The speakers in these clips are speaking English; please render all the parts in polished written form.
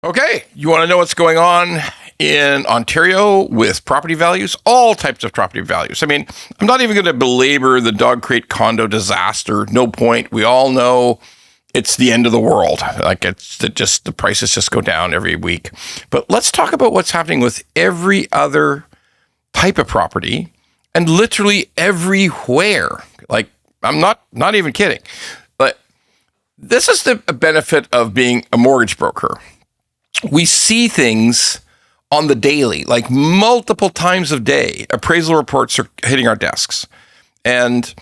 Okay, you want to know what's going on in Ontario with property values? All types of property values. I mean, I'm not even going to belabor the dog crate condo disaster. No point. We all know it's the end of the world. Like the prices just go down every week. But let's talk about what's happening with every other type of property and literally everywhere. Like, I'm not even kidding. But this is the benefit of being a mortgage broker. We see things on the daily, like multiple times a day. Appraisal reports are hitting our desks. And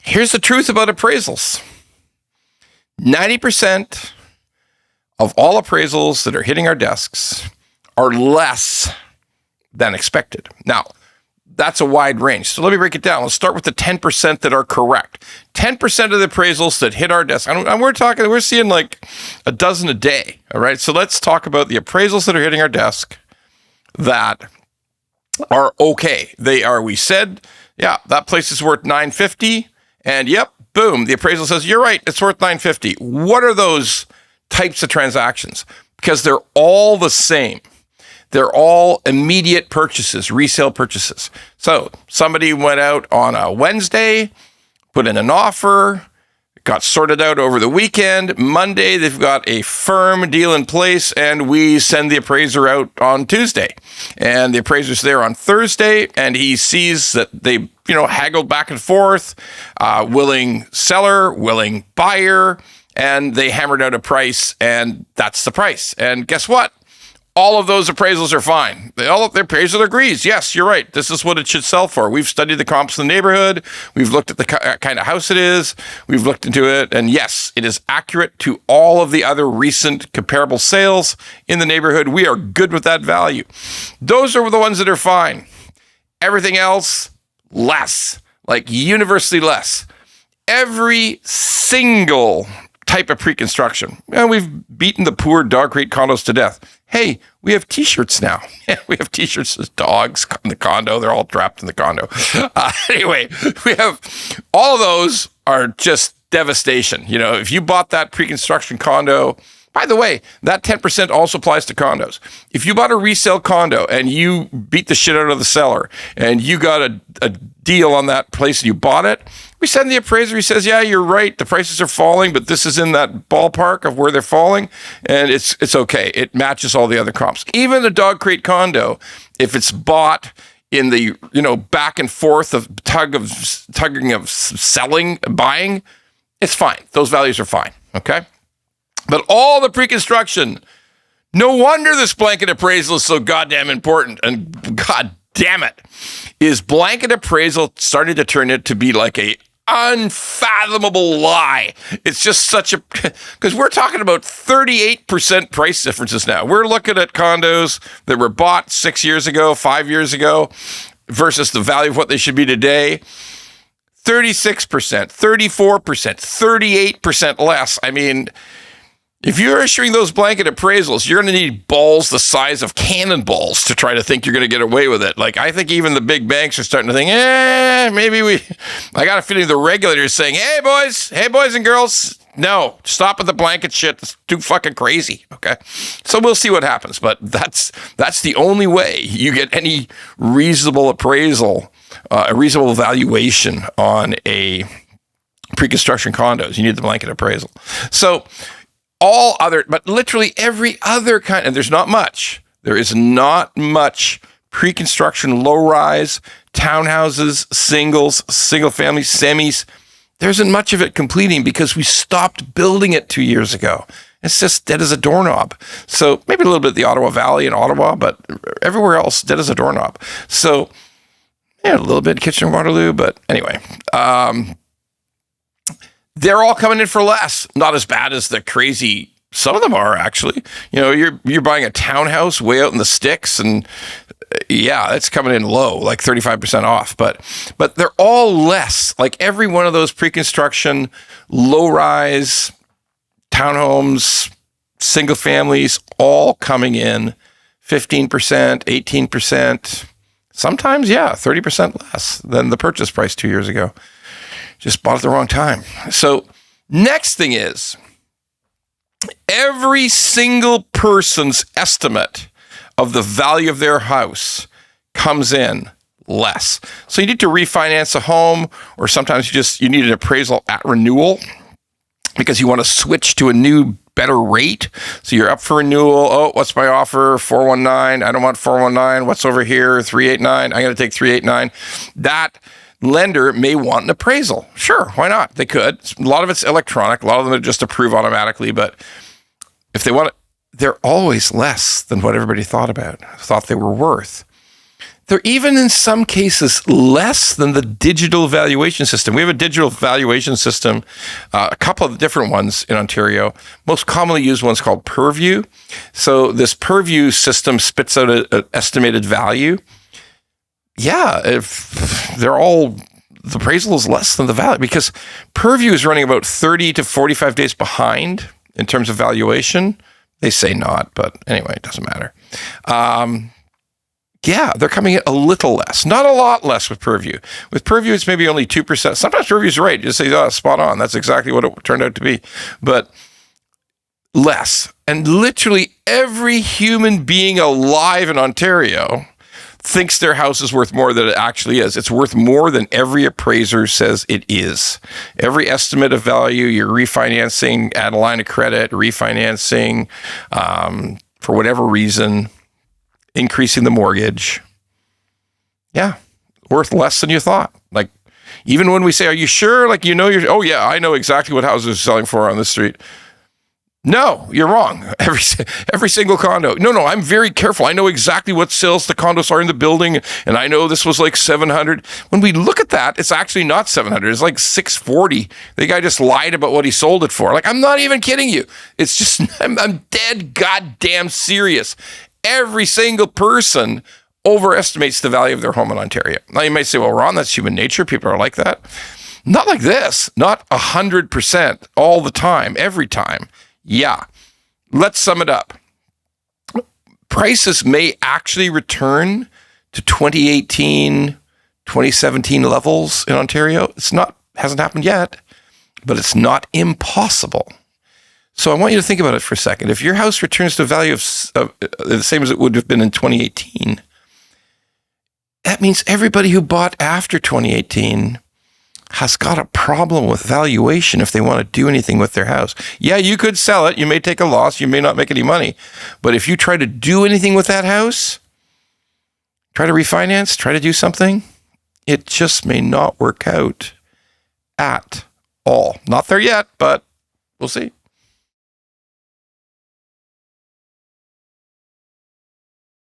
here's the truth about appraisals. 90% of all appraisals that are hitting our desks are less than expected. Now, that's a wide range. So let me break it down. Let's start with the 10% that are correct. 10% of the appraisals that hit our desk, and we're seeing like a dozen a day. All right. So let's talk about the appraisals that are hitting our desk that are okay. We said, yeah, that place is worth $950. And yep, boom, the appraisal says, you're right, it's worth $950. What are those types of transactions? Because they're all the same. They're all immediate purchases, resale purchases. So somebody went out on a Wednesday, put in an offer, got sorted out over the weekend. Monday, they've got a firm deal in place, and we send the appraiser out on Tuesday. And the appraiser's there on Thursday, and he sees that they, haggled back and forth, willing seller, willing buyer, and they hammered out a price, and that's the price. And guess what? All of those appraisals are fine. All of their appraiser agrees. Yes, you're right. This is what it should sell for. We've studied the comps in the neighborhood. We've looked at the kind of house it is. We've looked into it. And yes, it is accurate to all of the other recent comparable sales in the neighborhood. We are good with that value. Those are the ones that are fine. Everything else, less, like universally less. Every single type of pre-construction. And we've beaten the poor dog crate condos to death. Hey, we have t-shirts now. We have t-shirts as dogs in the condo. They're all trapped in the condo. Anyway, we have all of those are just devastation. If you bought that pre-construction condo, by the way, that 10% also applies to condos. If you bought a resale condo and you beat the shit out of the seller and you got a deal on that place and you bought it, we send the appraiser. He says, yeah, you're right. The prices are falling, but this is in that ballpark of where they're falling. And it's okay. It matches all the other comps. Even the dog crate condo, if it's bought in the, back and forth of tugging of selling, buying, it's fine. Those values are fine. Okay. But all the pre-construction, no wonder this blanket appraisal is so goddamn important. And god damn it, is blanket appraisal starting to turn it to be like a unfathomable lie. It's just because we're talking about 38% price differences now. We're looking at condos that were bought 6 years ago, 5 years ago, versus the value of what they should be today. 36%, 34%, 38% less. I mean, if you're issuing those blanket appraisals, you're going to need balls the size of cannonballs to try to think you're going to get away with it. Like, I think even the big banks are starting to think, I got a feeling the regulator's saying, hey, boys and girls, no, stop with the blanket shit. It's too fucking crazy. Okay. So we'll see what happens. But that's the only way you get any reasonable appraisal, a reasonable valuation on a pre-construction condos. You need the blanket appraisal. So, but literally every other kind, and there's not much. There is not much pre-construction, low-rise, townhouses, singles, single-family, semis. There isn't much of it completing because we stopped building it 2 years ago. It's just dead as a doorknob. So maybe a little bit the Ottawa Valley and Ottawa, but everywhere else, dead as a doorknob. So, yeah, a little bit Kitchener-Waterloo, but anyway. They're all coming in for less. Not as bad as the crazy. Some of them are actually. You're buying a townhouse way out in the sticks, and yeah, it's coming in low, like 35% off. But they're all less. Like every one of those pre-construction, low-rise townhomes, single families, all coming in 15%, 18%. Sometimes, 30% less than the purchase price 2 years ago. Just bought at the wrong time. So next thing is, Every single person's estimate of the value of their house comes in less. So you need to refinance a home, or sometimes you need an appraisal at renewal because you want to switch to a new, better rate. So you're up for renewal. Oh, what's my offer? 419. I don't want 419. What's over here? 389. I got to take 389. That lender may want an appraisal. Sure, why not? They could. A lot of it's electronic. A lot of them just approve automatically, but if they want it, they're always less than what everybody thought they were worth. They're even in some cases less than the digital valuation system. We have a digital valuation system, a couple of different ones in Ontario. Most commonly used one's called Purview. So this Purview system spits out an estimated value. Yeah, if the appraisal is less than the value, because Purview is running about 30 to 45 days behind in terms of valuation. They say not, but anyway, it doesn't matter. Yeah, they're coming in a little less, not a lot less with Purview. With Purview, it's maybe only 2%. Sometimes Purview's right. You just say, oh, spot on. That's exactly what it turned out to be. But less. And literally every human being alive in Ontario thinks their house is worth more than it actually is. It's worth more than every appraiser says it is. Every estimate of value, you're refinancing, add a line of credit, refinancing, for whatever reason, increasing the mortgage. Yeah, worth less than you thought. Like, even when we say, are you sure? Like, oh yeah, I know exactly what houses are selling for on the street. No, you're wrong. Every single condo. No, I'm very careful. I know exactly what sales the condos are in the building, and I know this was like 700. When we look at that, it's actually not 700. It's like 640. The guy just lied about what he sold it for. Like, I'm not even kidding you. It's just, I'm dead goddamn serious. Every single person overestimates the value of their home in Ontario. Now, you might say, well, Ron, that's human nature. People are like that. Not like this. Not 100% all the time, every time. Yeah. Let's sum it up. Prices may actually return to 2018, 2017 levels in Ontario. Hasn't happened yet, but it's not impossible. So I want you to think about it for a second. If your house returns to a value of the same as it would have been in 2018, that means everybody who bought after 2018 has got a problem with valuation if they want to do anything with their house. Yeah, you could sell it. You may take a loss. You may not make any money. But if you try to do anything with that house, try to refinance, try to do something, it just may not work out at all. Not there yet, but we'll see.